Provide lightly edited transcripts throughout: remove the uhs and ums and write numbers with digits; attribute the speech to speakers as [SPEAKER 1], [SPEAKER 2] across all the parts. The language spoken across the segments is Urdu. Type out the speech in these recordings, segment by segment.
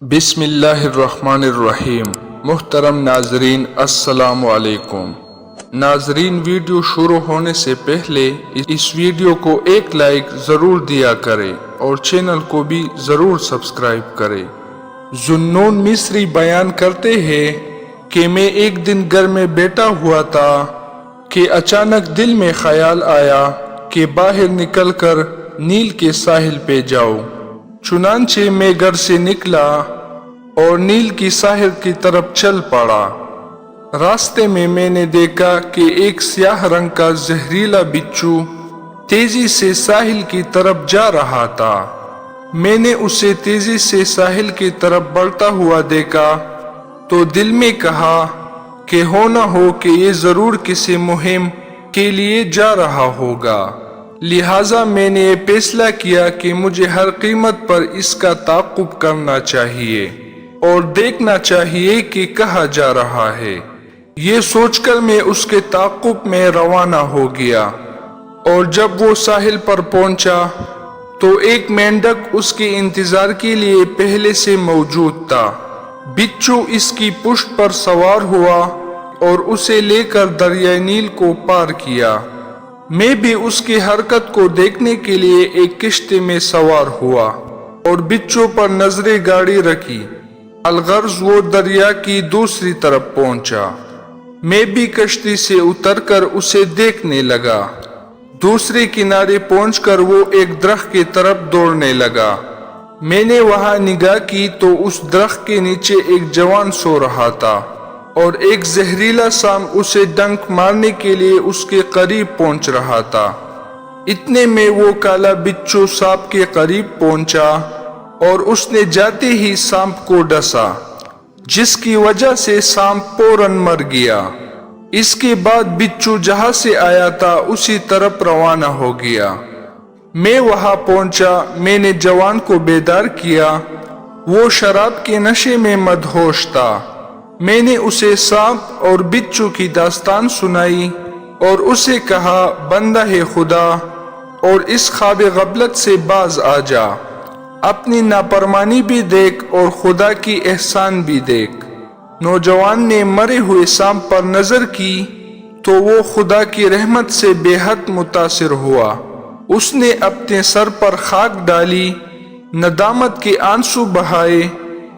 [SPEAKER 1] بسم اللہ الرحمن الرحیم۔ محترم ناظرین السلام علیکم۔ ناظرین، ویڈیو شروع ہونے سے پہلے اس ویڈیو کو ایک لائک ضرور دیا کریں اور چینل کو بھی ضرور سبسکرائب کریں۔ ذوالنون مصری بیان کرتے ہیں کہ میں ایک دن گھر میں بیٹھا ہوا تھا کہ اچانک دل میں خیال آیا کہ باہر نکل کر نیل کے ساحل پہ جاؤں۔ چنانچہ میں گھر سے نکلا اور نیل کی ساحل کی طرف چل پڑا۔ راستے میں نے دیکھا کہ ایک سیاہ رنگ کا زہریلا بچھو تیزی سے ساحل کی طرف جا رہا تھا۔ میں نے اسے تیزی سے ساحل کی طرف بڑھتا ہوا دیکھا تو دل میں کہا کہ ہو نہ ہو کہ یہ ضرور کسی مہم کے لیے جا رہا ہوگا، لہٰذا میں نے یہ فیصلہ کیا کہ مجھے ہر قیمت پر اس کا تعاقب کرنا چاہیے اور دیکھنا چاہیے کہ کہاں جا رہا ہے۔ یہ سوچ کر میں اس کے تعاقب میں روانہ ہو گیا، اور جب وہ ساحل پر پہنچا تو ایک مینڈک اس کے انتظار کے لیے پہلے سے موجود تھا۔ بچھو اس کی پشت پر سوار ہوا اور اسے لے کر دریائے نیل کو پار کیا۔ میں بھی اس کی حرکت کو دیکھنے کے لیے ایک کشتی میں سوار ہوا اور بچھو پر نظریں گاڑی رکھی۔ الغرض وہ دریا کی دوسری طرف پہنچا۔ میں بھی کشتی سے اتر کر اسے دیکھنے لگا۔ دوسرے کنارے پہنچ کر وہ ایک درخت کی طرف دوڑنے لگا۔ میں نے وہاں نگاہ کی تو اس درخت کے نیچے ایک جوان سو رہا تھا اور ایک زہریلا سانپ اسے ڈنک مارنے کے لیے اس کے قریب پہنچ رہا تھا۔ اتنے میں وہ کالا بچھو سانپ کے قریب پہنچا اور اس نے جاتے ہی سانپ کو ڈسا، جس کی وجہ سے سانپ فوراً مر گیا۔ اس کے بعد بچھو جہاں سے آیا تھا اسی طرف روانہ ہو گیا۔ میں وہاں پہنچا، میں نے جوان کو بیدار کیا۔ وہ شراب کے نشے میں مدہوش تھا۔ میں نے اسے سانپ اور بچھو کی داستان سنائی اور اسے کہا، بندہ ہے خدا، اور اس خواب غفلت سے باز آ جا، اپنی نافرمانی بھی دیکھ اور خدا کی احسان بھی دیکھ۔ نوجوان نے مرے ہوئے سانپ پر نظر کی تو وہ خدا کی رحمت سے بے حد متاثر ہوا۔ اس نے اپنے سر پر خاک ڈالی، ندامت کے آنسو بہائے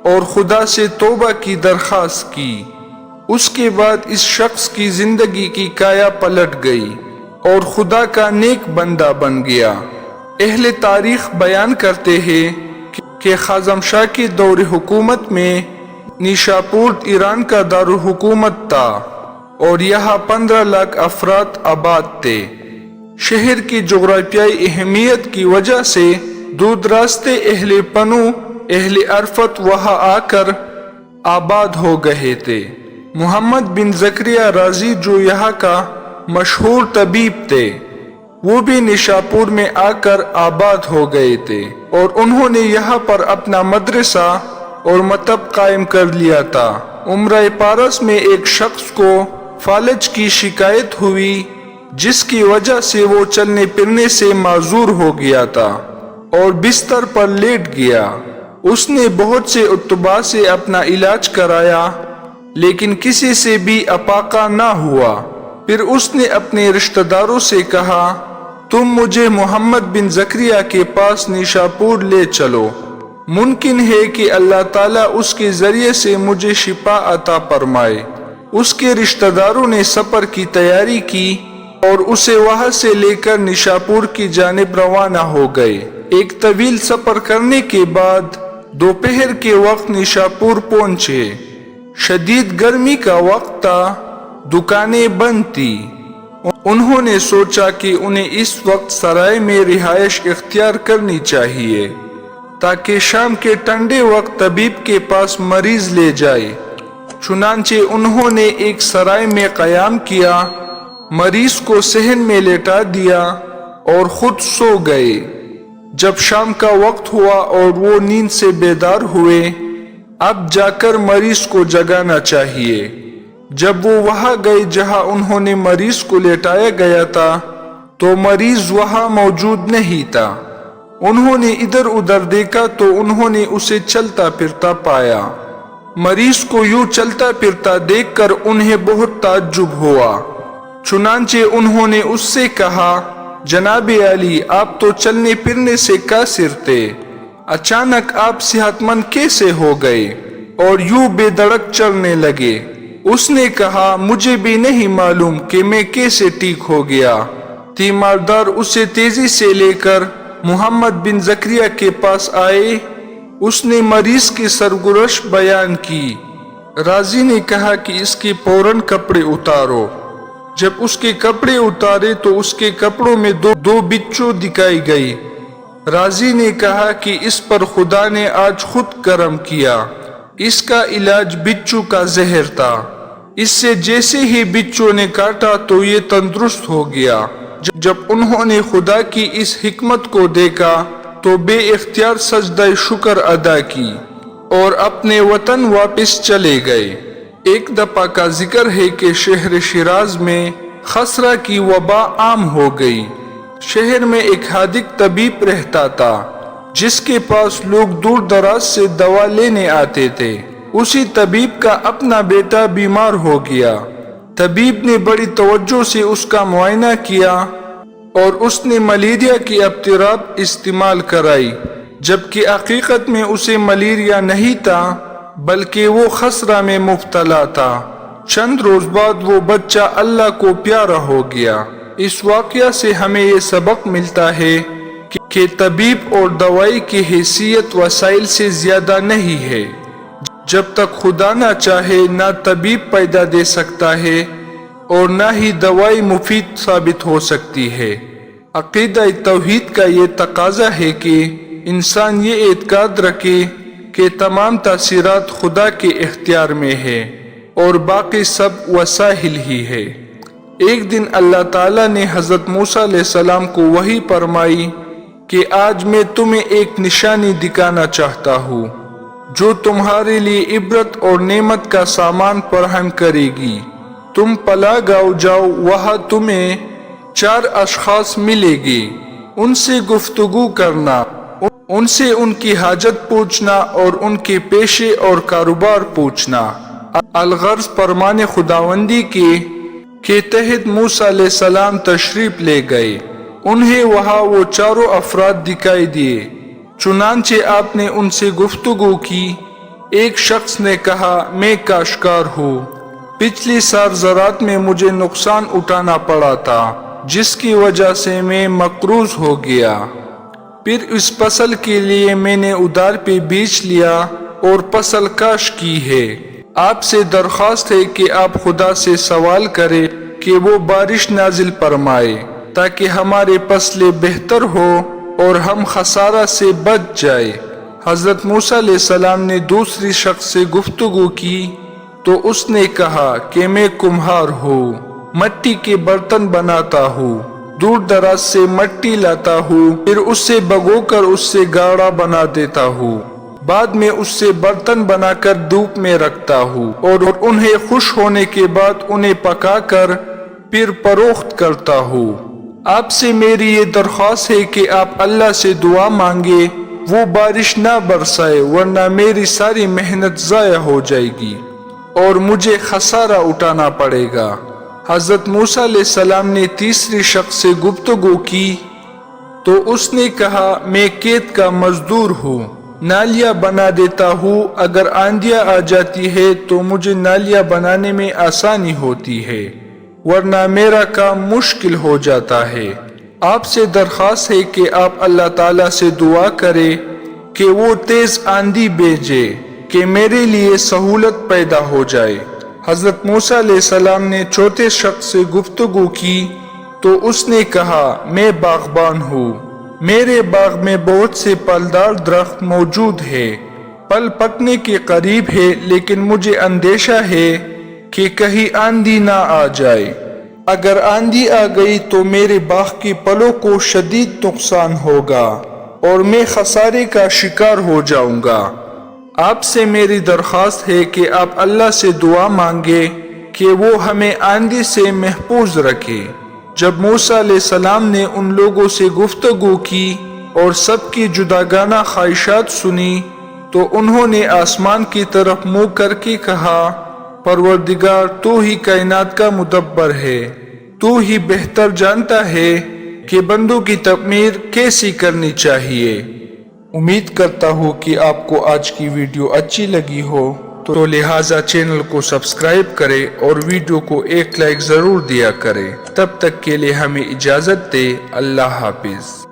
[SPEAKER 1] اور خدا سے توبہ کی درخواست کی۔ اس کے بعد اس شخص کی زندگی کی کایا پلٹ گئی اور خدا کا نیک بندہ بن گیا۔ اہل تاریخ بیان کرتے ہیں کہ خازم شاہ کے دور حکومت میں نیشاپور ایران کا دارالحکومت تھا اور یہاں 15 لاکھ افراد آباد تھے۔ شہر کی جغرافیائی اہمیت کی وجہ سے دور راستے اہل پنو، اہل عرفت وہاں آ کر آباد ہو گئے تھے۔ محمد بن زکریا رازی جو یہاں کا مشہور طبیب تھے، وہ بھی نیشاپور میں آ کر آباد ہو گئے تھے اور انہوں نے یہاں پر اپنا مدرسہ اور مکتب قائم کر لیا تھا۔ عمرہ پارس میں ایک شخص کو فالج کی شکایت ہوئی، جس کی وجہ سے وہ چلنے پھرنے سے معذور ہو گیا تھا اور بستر پر لیٹ گیا۔ اس نے بہت سے اطباء سے اپنا علاج کرایا لیکن کسی سے بھی افاقہ نہ ہوا۔ پھر اس نے اپنے رشتہ داروں سے کہا، تم مجھے محمد بن زکریا کے پاس نیشاپور لے چلو، ممکن ہے کہ اللہ تعالیٰ اس کے ذریعے سے مجھے شفا عطا فرمائے۔ اس کے رشتہ داروں نے سفر کی تیاری کی اور اسے وہاں سے لے کر نیشاپور کی جانب روانہ ہو گئے۔ ایک طویل سفر کرنے کے بعد دوپہر کے وقت نیشاپور پہنچے۔ شدید گرمی کا وقت تھا، دکانیں بند تھی۔ انہوں نے سوچا کہ انہیں اس وقت سرائے میں رہائش اختیار کرنی چاہیے تاکہ شام کے ٹھنڈے وقت طبیب کے پاس مریض لے جائے۔ چنانچہ انہوں نے ایک سرائے میں قیام کیا، مریض کو صحن میں لیٹا دیا اور خود سو گئے۔ جب شام کا وقت ہوا اور وہ نیند سے بیدار ہوئے، اب جا کر مریض کو جگانا چاہیے۔ جب وہ وہاں گئے جہاں انہوں نے مریض کو لیٹایا گیا تھا تو مریض وہاں موجود نہیں تھا۔ انہوں نے ادھر ادھر دیکھا تو انہوں نے اسے چلتا پھرتا پایا۔ مریض کو یوں چلتا پھرتا دیکھ کر انہیں بہت تعجب ہوا، چنانچہ انہوں نے اس سے کہا، جناب علی، آپ تو چلنے پھرنے سے قاصر تھے، اچانک آپ صحت مند کیسے ہو گئے اور یوں بے دھڑک چلنے لگے؟ اس نے کہا، مجھے بھی نہیں معلوم کہ میں کیسے ٹھیک ہو گیا۔ تیماردار اسے تیزی سے لے کر محمد بن زکریا کے پاس آئے۔ اس نے مریض کی سرگزشت بیان کی۔ راضی نے کہا کہ اس کے فوراً کپڑے اتارو۔ جب اس کے کپڑے اتارے تو اس کے کپڑوں میں دو بچھو دکھائی گئی۔ راضی نے کہا کہ اس پر خدا نے آج خود کرم کیا، اس کا علاج بچھو کا زہر تھا، اس سے جیسے ہی بچھو نے کاٹا تو یہ تندرست ہو گیا۔ جب انہوں نے خدا کی اس حکمت کو دیکھا تو بے اختیار سجدہ شکر ادا کی اور اپنے وطن واپس چلے گئے۔ ایک دفعہ کا ذکر ہے کہ شہر شیراز میں خسرہ کی وبا عام ہو گئی۔ شہر میں ایک حاذق طبیب رہتا تھا جس کے پاس لوگ دور دراز سے دوا لینے آتے تھے۔ اسی طبیب کا اپنا بیٹا بیمار ہو گیا۔ طبیب نے بڑی توجہ سے اس کا معائنہ کیا اور اس نے ملیریا کی اطراب استعمال کرائی، جبکہ حقیقت میں اسے ملیریا نہیں تھا بلکہ وہ خسرہ میں مبتلا تھا۔ چند روز بعد وہ بچہ اللہ کو پیارا ہو گیا۔ اس واقعہ سے ہمیں یہ سبق ملتا ہے کہ طبیب اور دوائی کی حیثیت وسائل سے زیادہ نہیں ہے۔ جب تک خدا نہ چاہے نہ طبیب پیدا دے سکتا ہے اور نہ ہی دوائی مفید ثابت ہو سکتی ہے۔ عقیدہ توحید کا یہ تقاضا ہے کہ انسان یہ اعتقاد رکھے کہ تمام تاثیرات خدا کے اختیار میں ہے اور باقی سب وسائل ہی ہے۔ ایک دن اللہ تعالیٰ نے حضرت موسیٰ علیہ السلام کو وحی فرمائی کہ آج میں تمہیں ایک نشانی دکھانا چاہتا ہوں جو تمہارے لیے عبرت اور نعمت کا سامان فراہم کرے گی۔ تم پلا گاؤں جاؤ، وہاں تمہیں 4 اشخاص ملے گے، ان سے گفتگو کرنا، ان سے ان کی حاجت پوچھنا اور ان کے پیشے اور کاروبار پوچھنا۔ الغرض فرمان خداوندی کے تحت موسیٰ علیہ السلام تشریف لے گئے۔ انہیں وہاں وہ 4 افراد دکھائی دیے، چنانچہ آپ نے ان سے گفتگو کی۔ ایک شخص نے کہا، میں کاشتکار ہوں، پچھلی سال زراعت میں مجھے نقصان اٹھانا پڑا تھا جس کی وجہ سے میں مقروض ہو گیا، پھر اس فصل کے لیے میں نے ادھار پہ بیچ لیا اور فصل کاشت کی ہے۔ آپ سے درخواست ہے کہ آپ خدا سے سوال کریں کہ وہ بارش نازل فرمائے تاکہ ہمارے فصلیں بہتر ہو اور ہم خسارہ سے بچ جائے۔ حضرت موسیٰ علیہ السلام نے دوسری شخص سے گفتگو کی تو اس نے کہا کہ میں کمہار ہوں، مٹی کے برتن بناتا ہوں، دور دراز سے مٹی لاتا ہوں، پھر اس سے بھگو کر اس سے گاڑا بنا دیتا ہوں، بعد میں اس سے برتن بنا کر دھوپ میں رکھتا ہوں اور انہیں خوش ہونے کے بعد انہیں پکا کر پھر فروخت کرتا ہوں۔ آپ سے میری یہ درخواست ہے کہ آپ اللہ سے دعا مانگے وہ بارش نہ برسائے، ورنہ میری ساری محنت ضائع ہو جائے گی اور مجھے خسارہ اٹھانا پڑے گا۔ حضرت موسیٰ علیہ السلام نے تیسری شخص سے گفتگو کی تو اس نے کہا، میں کھیت کا مزدور ہوں، نالیاں بنا دیتا ہوں، اگر آندھیاں آ جاتی ہے تو مجھے نالیاں بنانے میں آسانی ہوتی ہے، ورنہ میرا کام مشکل ہو جاتا ہے۔ آپ سے درخواست ہے کہ آپ اللہ تعالیٰ سے دعا کریں کہ وہ تیز آندھی بھیجے کہ میرے لیے سہولت پیدا ہو جائے۔ حضرت موسیٰ علیہ السلام نے چوتھے شخص سے گفتگو کی تو اس نے کہا، میں باغبان ہوں، میرے باغ میں بہت سے پھلدار درخت موجود ہیں، پھل پکنے کے قریب ہے، لیکن مجھے اندیشہ ہے کہ کہیں آندھی نہ آ جائے۔ اگر آندھی آ گئی تو میرے باغ کے پھلوں کو شدید نقصان ہوگا اور میں خسارے کا شکار ہو جاؤں گا۔ آپ سے میری درخواست ہے کہ آپ اللہ سے دعا مانگے کہ وہ ہمیں آندھی سے محفوظ رکھے۔ جب موسیٰ علیہ السلام نے ان لوگوں سے گفتگو کی اور سب کی جداگانہ خواہشات سنی تو انہوں نے آسمان کی طرف منہ کر کے کہا، پروردگار تو ہی کائنات کا مدبر ہے، تو ہی بہتر جانتا ہے کہ بندوں کی تعمیر کیسی کرنی چاہیے۔ امید کرتا ہوں کہ آپ کو آج کی ویڈیو اچھی لگی ہو، تو لہٰذا چینل کو سبسکرائب کریں اور ویڈیو کو ایک لائک ضرور دیا کریں۔ تب تک کے لیے ہمیں اجازت دے، اللہ حافظ۔